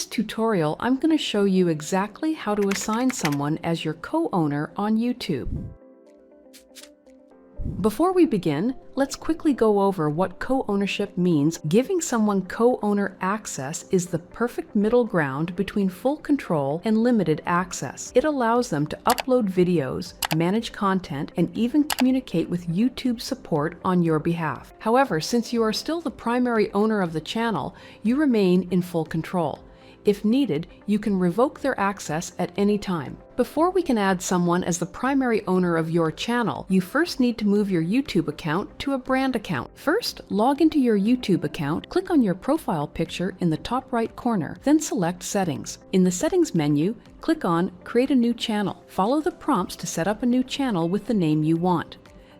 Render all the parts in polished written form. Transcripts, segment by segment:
this tutorial, I'm going to show you exactly how to assign someone as your co-owner on YouTube. Before we begin, let's quickly go over what co-ownership means. Giving someone co-owner access is the perfect middle ground between full control and limited access. It allows them to upload videos, manage content, and even communicate with YouTube support on your behalf. However, since you are still the primary owner of the channel, you remain in full control. If needed, you can revoke their access at any time. Before we can add someone as the primary owner of your channel, you first need to move your YouTube account to a brand account. First, log into your YouTube account, click on your profile picture in the top right corner, then select Settings. In the Settings menu, click on Create a new channel. Follow the prompts to set up a new channel with the name you want.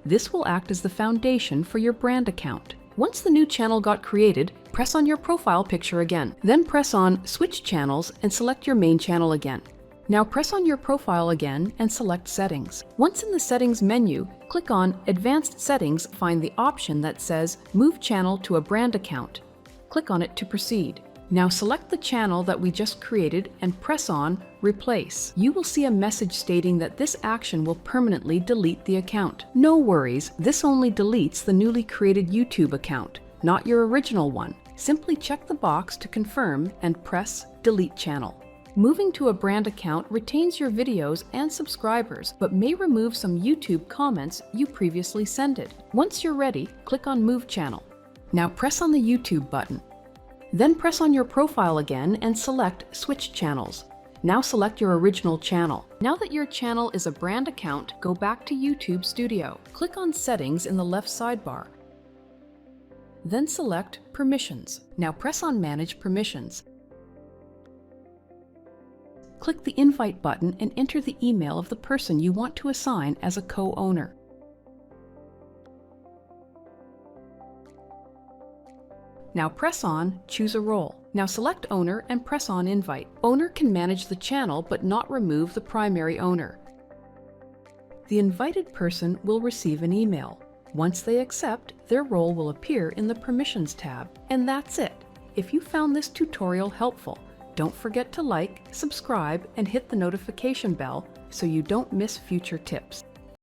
This will act as the foundation for your brand account. Once the new channel got created, press on your profile picture again. Then press on Switch Channels and select your main channel again. Now press on your profile again and select Settings. Once in the Settings menu, click on Advanced Settings, find the option that says Move Channel to a Brand Account. Click on it to proceed. Now select the channel that we just created and press on Replace. You will see a message stating that this action will permanently delete the account. No worries, this only deletes the newly created YouTube account, not your original one. Simply check the box to confirm and press Delete Channel. Moving to a brand account retains your videos and subscribers, but may remove some YouTube comments you previously sent. Once you're ready, click on Move Channel. Now press on the YouTube button. Then press on your profile again and select Switch Channels. Now select your original channel. Now that your channel is a brand account, go back to YouTube Studio. Click on Settings in the left sidebar. Then select Permissions. Now press on Manage Permissions. Click the Invite button and enter the email of the person you want to assign as a co-owner. Now press on Choose a Role. Now select Owner and press on Invite. Owner can manage the channel but not remove the primary owner. The invited person will receive an email. Once they accept, their role will appear in the Permissions tab. And that's it. If you found this tutorial helpful, don't forget to like, subscribe, and hit the notification bell so you don't miss future tips.